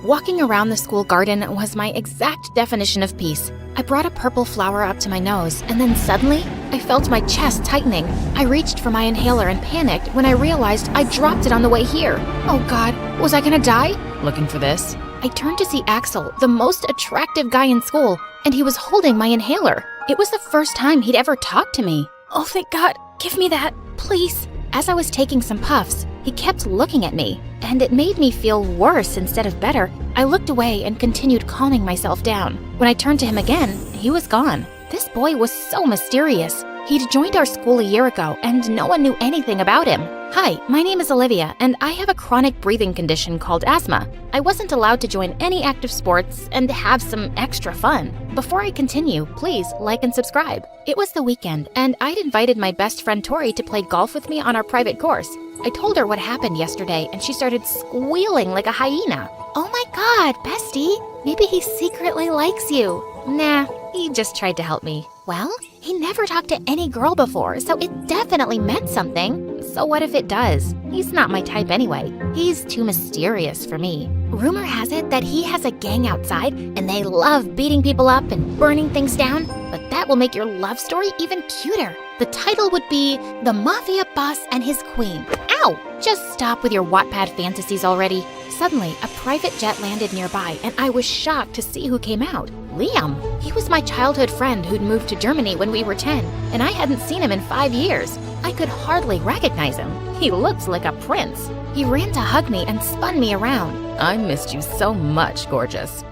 Walking around the school garden was my exact definition of peace. I brought a purple flower up to my nose, and then suddenly, I felt my chest tightening. I reached for my inhaler and panicked when I realized I dropped it on the way here. Oh God, was I gonna die? Looking for this? I turned to see Axel, the most attractive guy in school, and he was holding my inhaler. It was the first time he'd ever talked to me. Oh, thank God, give me that, please. As I was taking some puffs, he kept looking at me, and it made me feel worse instead of better. I looked away and continued calming myself down. When I turned to him again, he was gone. This boy was so mysterious. He'd joined our school a year ago, and no one knew anything about him. Hi, my name is Olivia, and I have a chronic breathing condition called asthma. I wasn't allowed to join any active sports and have some extra fun. Before I continue, please like and subscribe. It was the weekend, and I'd invited my best friend Tori to play golf with me on our private course. I told her what happened yesterday, and she started squealing like a hyena. Oh my God, bestie, maybe he secretly likes you. Nah, he just tried to help me. Well, he never talked to any girl before, so it definitely meant something. So what if it does? He's not my type anyway. He's too mysterious for me. Rumor has it that he has a gang outside, and they love beating people up and burning things down, but that will make your love story even cuter. The title would be The Mafia Boss and His Queen. Ow! Just stop with your Wattpad fantasies already. Suddenly, a private jet landed nearby, and I was shocked to see who came out. Liam. He was my childhood friend who'd moved to Germany when we were 10, and I hadn't seen him in 5 years. I could hardly recognize him. He looked like a prince. He ran to hug me and spun me around. I missed you so much, gorgeous.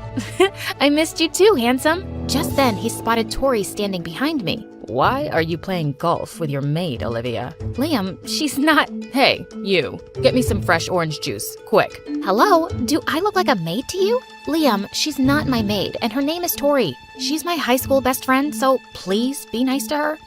I missed you too, handsome. Just then, he spotted Tori standing behind me. Why are you playing golf with your maid, Olivia? Liam, she's not… Hey, you. Get me some fresh orange juice, quick. Hello? Do I look like a maid to you? Liam, she's not my maid, and her name is Tori. She's my high school best friend, so please be nice to her.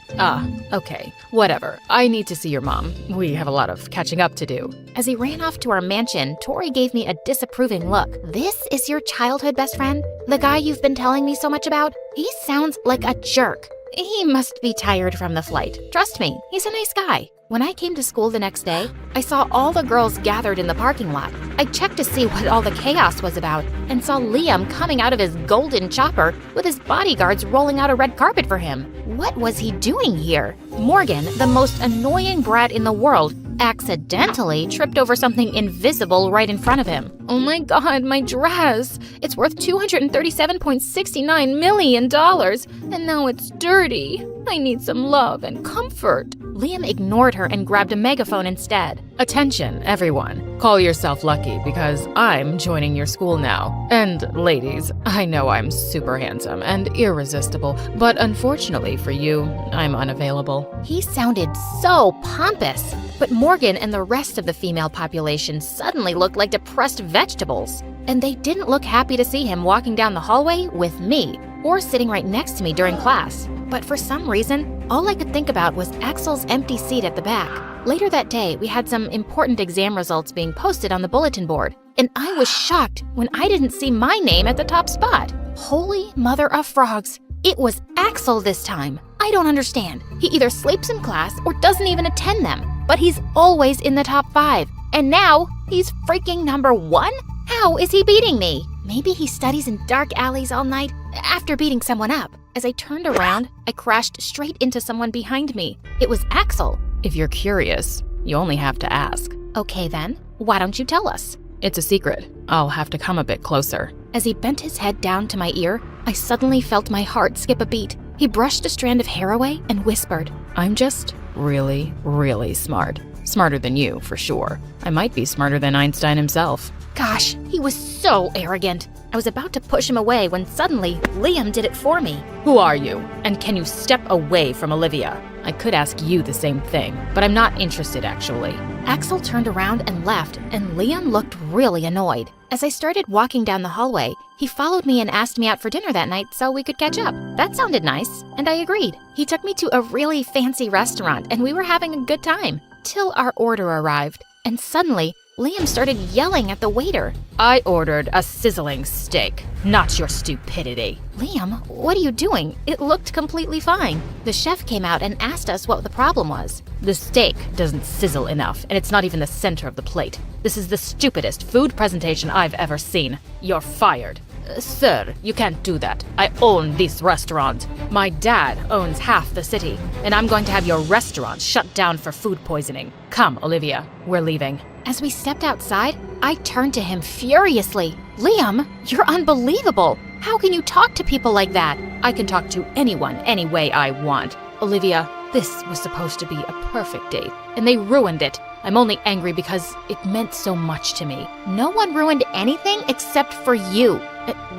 Okay. Whatever. I need to see your mom. We have a lot of catching up to do. As he ran off to our mansion, Tori gave me a disapproving look. This is your childhood best friend? The guy you've been telling me so much about? He sounds like a jerk. He must be tired from the flight. Trust me, he's a nice guy. When I came to school the next day, I saw all the girls gathered in the parking lot. I checked to see what all the chaos was about and saw Liam coming out of his golden chopper with his bodyguards rolling out a red carpet for him. What was he doing here? Morgan, the most annoying brat in the world, accidentally tripped over something invisible right in front of him. Oh my God, my dress! It's worth $237.69 million, and now it's dirty. I need some love and comfort. Liam ignored her and grabbed a megaphone instead. Attention, everyone. Call yourself lucky because I'm joining your school now. And ladies, I know I'm super handsome and irresistible, but unfortunately for you, I'm unavailable. He sounded so pompous, but Morgan and the rest of the female population suddenly looked like depressed vegetables. And they didn't look happy to see him walking down the hallway with me or sitting right next to me during class. But for some reason, all I could think about was Axel's empty seat at the back. Later that day, we had some important exam results being posted on the bulletin board, and I was shocked when I didn't see my name at the top spot. Holy mother of frogs, it was Axel this time. I don't understand. He either sleeps in class or doesn't even attend them, but he's always in the top 5. And now, he's freaking number 1? How is he beating me? Maybe he studies in dark alleys all night after beating someone up. As I turned around, I crashed straight into someone behind me. It was Axel. If you're curious, you only have to ask. Okay then, why don't you tell us? It's a secret. I'll have to come a bit closer. As he bent his head down to my ear, I suddenly felt my heart skip a beat. He brushed a strand of hair away and whispered, I'm just really, really smart. Smarter than you, for sure. I might be smarter than Einstein himself. Gosh, he was so arrogant. I was about to push him away when suddenly Liam did it for me. Who are you? And can you step away from Olivia? I could ask you the same thing, but I'm not interested actually. Axel turned around and left, and Liam looked really annoyed. As I started walking down the hallway, he followed me and asked me out for dinner that night so we could catch up. That sounded nice, and I agreed. He took me to a really fancy restaurant, and we were having a good time. Till our order arrived, and suddenly, Liam started yelling at the waiter. I ordered a sizzling steak, not your stupidity. Liam, what are you doing? It looked completely fine. The chef came out and asked us what the problem was. The steak doesn't sizzle enough, and it's not even the center of the plate. This is the stupidest food presentation I've ever seen. You're fired. Sir, you can't do that. I own this restaurant. My dad owns half the city, and I'm going to have your restaurant shut down for food poisoning. Come, Olivia, we're leaving. As we stepped outside, I turned to him furiously. Liam, you're unbelievable. How can you talk to people like that? I can talk to anyone any way I want. Olivia, this was supposed to be a perfect date, and they ruined it. I'm only angry because it meant so much to me. No one ruined anything except for you.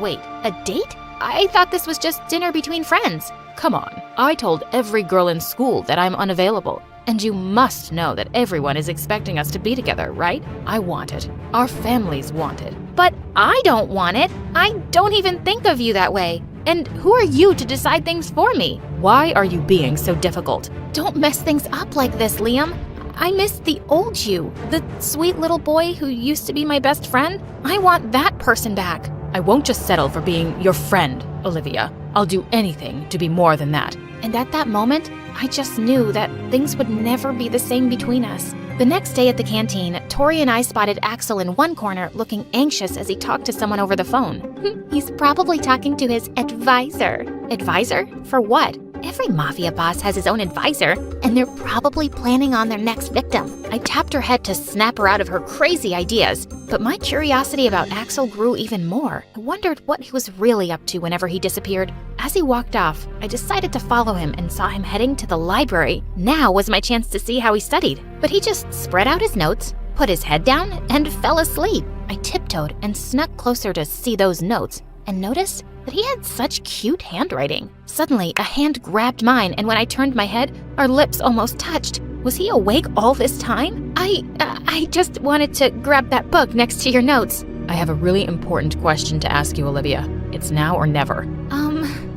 Wait, a date? I thought this was just dinner between friends. Come on, I told every girl in school that I'm unavailable. And you must know that everyone is expecting us to be together, right? I want it. Our families want it. But I don't want it. I don't even think of you that way. And who are you to decide things for me? Why are you being so difficult? Don't mess things up like this, Liam. I miss the old you, the sweet little boy who used to be my best friend. I want that person back. I won't just settle for being your friend, Olivia. I'll do anything to be more than that. And at that moment, I just knew that things would never be the same between us. The next day at the canteen, Tori and I spotted Axel in one corner looking anxious as he talked to someone over the phone. He's probably talking to his advisor. Advisor? For what? Every mafia boss has his own advisor, and they're probably planning on their next victim. I tapped her head to snap her out of her crazy ideas, but my curiosity about Axel grew even more. I wondered what he was really up to whenever he disappeared. As he walked off, I decided to follow him and saw him heading to the library. Now was my chance to see how he studied, but he just spread out his notes, put his head down, and fell asleep. I tiptoed and snuck closer to see those notes, and noticed that he had such cute handwriting. Suddenly, a hand grabbed mine, and when I turned my head, our lips almost touched. Was he awake all this time? I just wanted to grab that book next to your notes. I have a really important question to ask you, Olivia. It's now or never.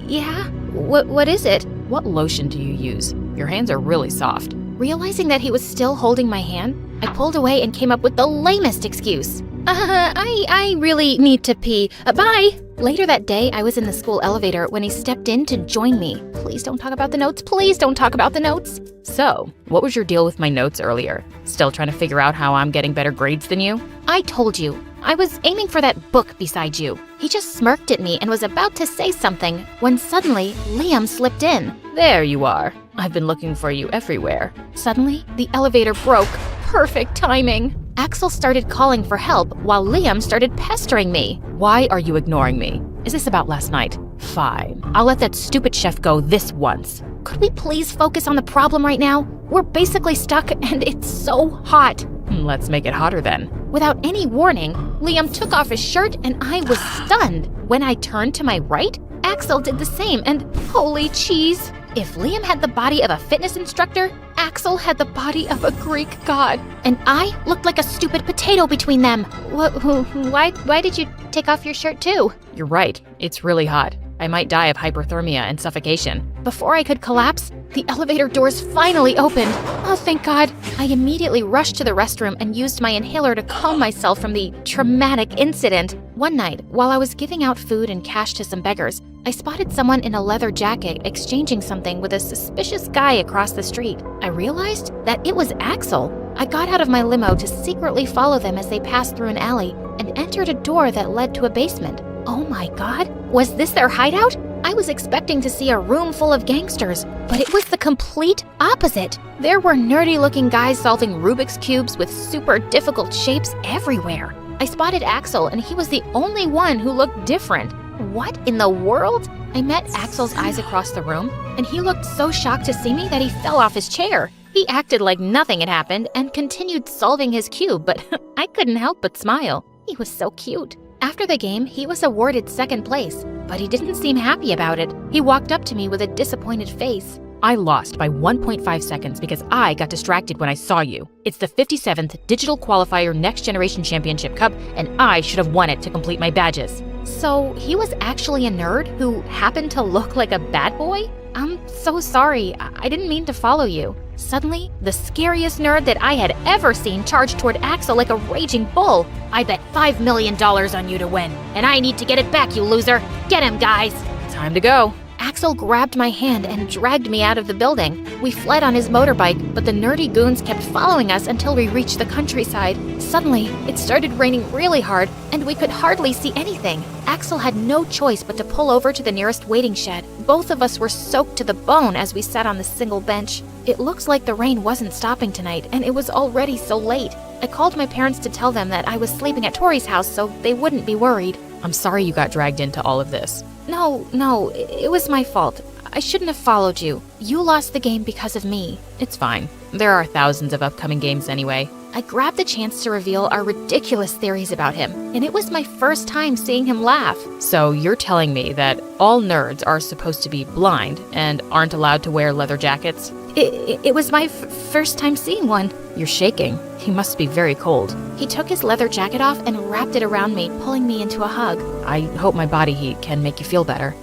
Yeah? What is it? What lotion do you use? Your hands are really soft. Realizing that he was still holding my hand, I pulled away and came up with the lamest excuse. I really need to pee. Bye! Later that day, I was in the school elevator when he stepped in to join me. Please don't talk about the notes. Please don't talk about the notes. So, what was your deal with my notes earlier? Still trying to figure out how I'm getting better grades than you? I told you. I was aiming for that book beside you. He just smirked at me and was about to say something when suddenly Liam slipped in. There you are. I've been looking for you everywhere. Suddenly, the elevator broke. Perfect timing. Axel started calling for help while Liam started pestering me. Why are you ignoring me? Is this about last night? Fine. I'll let that stupid chef go this once. Could we please focus on the problem right now? We're basically stuck and it's so hot. Let's make it hotter then. Without any warning, Liam took off his shirt and I was stunned. When I turned to my right, Axel did the same and holy cheese. If Liam had the body of a fitness instructor, Axel had the body of a Greek god. And I looked like a stupid potato between them. Why did you take off your shirt too? You're right. It's really hot. I might die of hyperthermia and suffocation. Before I could collapse, the elevator doors finally opened. Oh, thank God. I immediately rushed to the restroom and used my inhaler to calm myself from the traumatic incident. One night, while I was giving out food and cash to some beggars, I spotted someone in a leather jacket exchanging something with a suspicious guy across the street. I realized that it was Axel. I got out of my limo to secretly follow them as they passed through an alley and entered a door that led to a basement. Oh my God, was this their hideout? I was expecting to see a room full of gangsters, but it was the complete opposite. There were nerdy-looking guys solving Rubik's Cubes with super difficult shapes everywhere. I spotted Axel, and he was the only one who looked different. What in the world? I met Axel's eyes across the room, and he looked so shocked to see me that he fell off his chair. He acted like nothing had happened and continued solving his cube, but I couldn't help but smile. He was so cute. After the game, he was awarded second place, but he didn't seem happy about it. He walked up to me with a disappointed face. I lost by 1.5 seconds because I got distracted when I saw you. It's the 57th Digital Qualifier Next Generation Championship Cup, and I should have won it to complete my badges. So he was actually a nerd who happened to look like a bad boy? I'm so sorry. I didn't mean to follow you. Suddenly, the scariest nerd that I had ever seen charged toward Axel like a raging bull. I bet $5 million on you to win, and I need to get it back, you loser. Get him, guys. Time to go. Axel grabbed my hand and dragged me out of the building. We fled on his motorbike, but the nerdy goons kept following us until we reached the countryside. Suddenly, it started raining really hard, and we could hardly see anything. Axel had no choice but to pull over to the nearest waiting shed. Both of us were soaked to the bone as we sat on the single bench. It looks like the rain wasn't stopping tonight, and it was already so late. I called my parents to tell them that I was sleeping at Tori's house so they wouldn't be worried. I'm sorry you got dragged into all of this. No, it was my fault. I shouldn't have followed you. You lost the game because of me. It's fine. There are thousands of upcoming games anyway. I grabbed the chance to reveal our ridiculous theories about him, and it was my first time seeing him laugh. So you're telling me that all nerds are supposed to be blind and aren't allowed to wear leather jackets? It was my first time seeing one. You're shaking. He must be very cold. He took his leather jacket off and wrapped it around me, pulling me into a hug. I hope my body heat can make you feel better.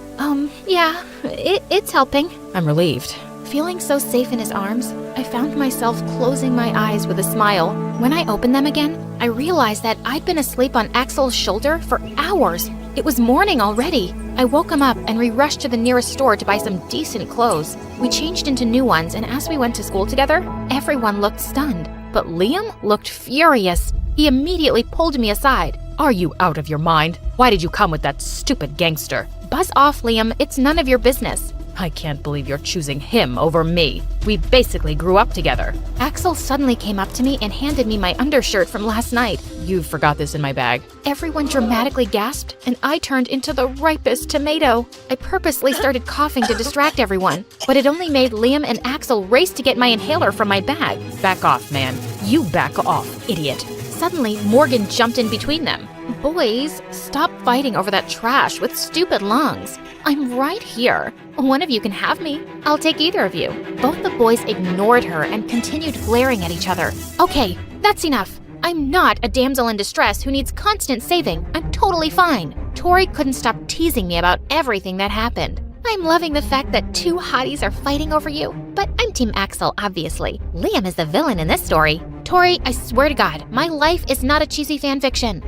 Yeah, it's helping. I'm relieved. Feeling so safe in his arms, I found myself closing my eyes with a smile. When I opened them again, I realized that I'd been asleep on Axel's shoulder for hours. It was morning already. I woke him up and we rushed to the nearest store to buy some decent clothes. We changed into new ones, and as we went to school together, everyone looked stunned. But Liam looked furious. He immediately pulled me aside. Are you out of your mind? Why did you come with that stupid gangster? Buzz off, Liam. It's none of your business. I can't believe you're choosing him over me. We basically grew up together. Axel suddenly came up to me and handed me my undershirt from last night. You forgot this in my bag. Everyone dramatically gasped, and I turned into the ripest tomato. I purposely started coughing to distract everyone, but it only made Liam and Axel race to get my inhaler from my bag. Back off, man. You back off, idiot. Suddenly, Morgan jumped in between them. Boys, stop fighting over that trash with stupid lungs. I'm right here. One of you can have me. I'll take either of you. Both the boys ignored her and continued glaring at each other. Okay, that's enough. I'm not a damsel in distress who needs constant saving. I'm totally fine. Tori couldn't stop teasing me about everything that happened. I'm loving the fact that two hotties are fighting over you, but I'm Team Axel, obviously. Liam is the villain in this story. Tori, I swear to God, my life is not a cheesy fan fiction.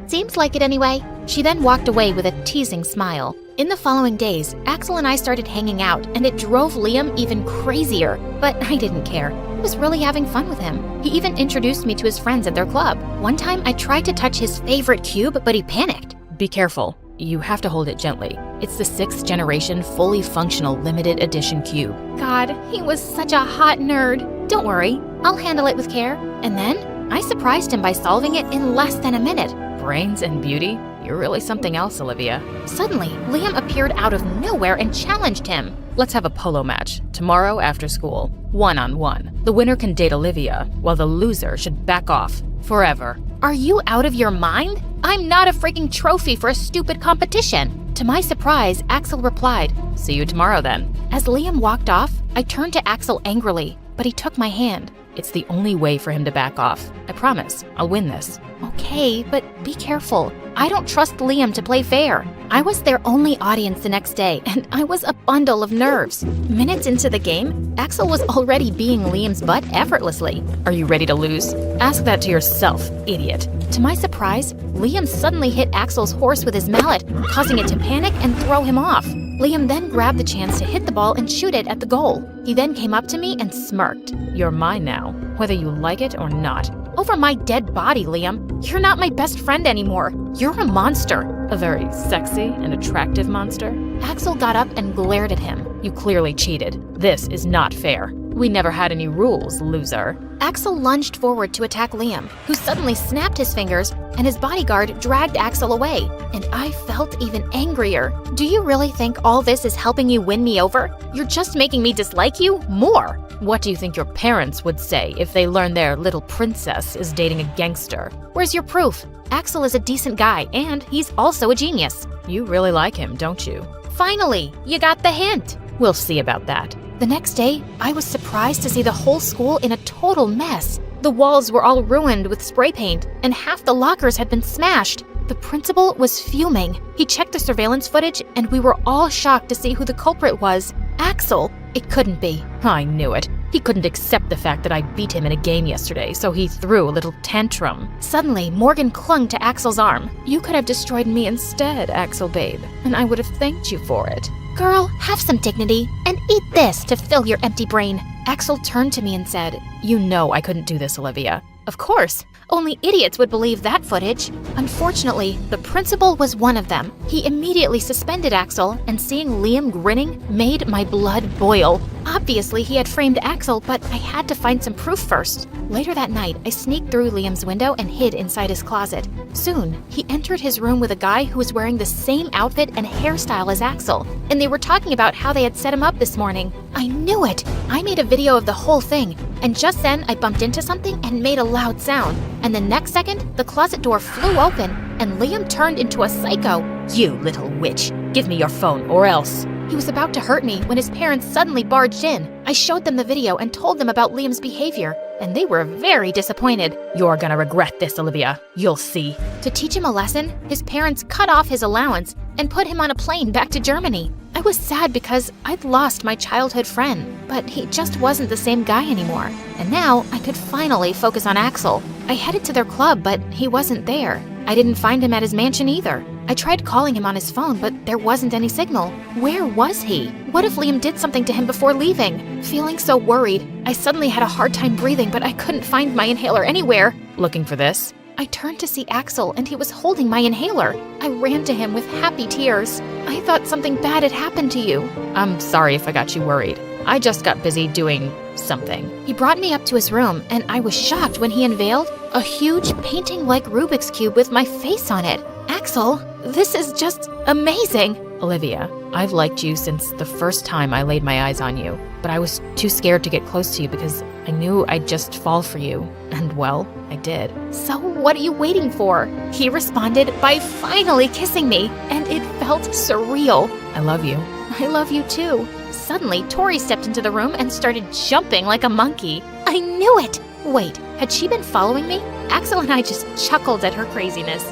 Seems like it anyway. She then walked away with a teasing smile. In the following days, Axel and I started hanging out, and it drove Liam even crazier. But I didn't care. I was really having fun with him. He even introduced me to his friends at their club. One time, I tried to touch his favorite cube, but he panicked. Be careful. You have to hold it gently. It's the 6th generation fully functional limited edition cube. God, he was such a hot nerd. Don't worry, I'll handle it with care. And then, I surprised him by solving it in less than a minute. Brains and beauty? You're really something else, Olivia. Suddenly, Liam appeared out of nowhere and challenged him. Let's have a polo match, tomorrow after school, 1-on-1. The winner can date Olivia, while the loser should back off, forever. Are you out of your mind? I'm not a freaking trophy for a stupid competition. To my surprise, Axel replied, See you tomorrow then. As Liam walked off, I turned to Axel angrily, but he took my hand. It's the only way for him to back off. I promise, I'll win this. Okay, but be careful. I don't trust Liam to play fair. I was their only audience the next day, and I was a bundle of nerves. Minutes into the game, Axel was already being Liam's butt effortlessly. Are you ready to lose? Ask that to yourself, idiot. To my surprise, Liam suddenly hit Axel's horse with his mallet, causing it to panic and throw him off. Liam then grabbed the chance to hit the ball and shoot it at the goal. He then came up to me and smirked. You're mine now, whether you like it or not. Over my dead body, Liam. You're not my best friend anymore. You're a monster. A very sexy and attractive monster? Axel got up and glared at him. You clearly cheated. This is not fair. We never had any rules, loser. Axel lunged forward to attack Liam, who suddenly snapped his fingers, and his bodyguard dragged Axel away, and I felt even angrier. Do you really think all this is helping you win me over? You're just making me dislike you more. What do you think your parents would say if they learned their little princess is dating a gangster? Where's your proof? Axel is a decent guy, and he's also a genius. You really like him, don't you? Finally, you got the hint. We'll see about that. The next day, I was surprised to see the whole school in a total mess. The walls were all ruined with spray paint, and half the lockers had been smashed. The principal was fuming. He checked the surveillance footage, and we were all shocked to see who the culprit was. Axel! It couldn't be. I knew it. He couldn't accept the fact that I beat him in a game yesterday, so he threw a little tantrum. Suddenly, Morgan clung to Axel's arm. You could have destroyed me instead, Axel babe, and I would have thanked you for it. Girl, have some dignity, and eat this to fill your empty brain. Axel turned to me and said, You know I couldn't do this, Olivia. Of course. Only idiots would believe that footage. Unfortunately, the principal was one of them. He immediately suspended Axel, and seeing Liam grinning made my blood boil. Obviously, he had framed Axel, but I had to find some proof first. Later that night, I sneaked through Liam's window and hid inside his closet. Soon, he entered his room with a guy who was wearing the same outfit and hairstyle as Axel, and they were talking about how they had set him up this morning. I knew it! I made a video of the whole thing, and just then I bumped into something and made a loud sound. And the next second, the closet door flew open, and Liam turned into a psycho. You little witch! Give me your phone, or else! He was about to hurt me when his parents suddenly barged in. I showed them the video and told them about Liam's behavior, and they were very disappointed. You're gonna regret this, Olivia. You'll see. To teach him a lesson, his parents cut off his allowance and put him on a plane back to Germany. I was sad because I'd lost my childhood friend, but he just wasn't the same guy anymore. And now I could finally focus on Axel. I headed to their club, but he wasn't there. I didn't find him at his mansion either. I tried calling him on his phone, but there wasn't any signal. Where was he? What if Liam did something to him before leaving? Feeling so worried, I suddenly had a hard time breathing, but I couldn't find my inhaler anywhere. Looking for this? I turned to see Axel, and he was holding my inhaler. I ran to him with happy tears. I thought something bad had happened to you. I'm sorry if I got you worried. I just got busy doing something. He brought me up to his room, and I was shocked when he unveiled a huge painting-like Rubik's Cube with my face on it. Axel, this is just amazing. Olivia, I've liked you since the first time I laid my eyes on you, but I was too scared to get close to you because I knew I'd just fall for you. And well, I did. So what are you waiting for? He responded by finally kissing me, and it felt surreal. I love you. I love you too. Suddenly, Tori stepped into the room and started jumping like a monkey. I knew it! Wait, had she been following me? Axel and I just chuckled at her craziness.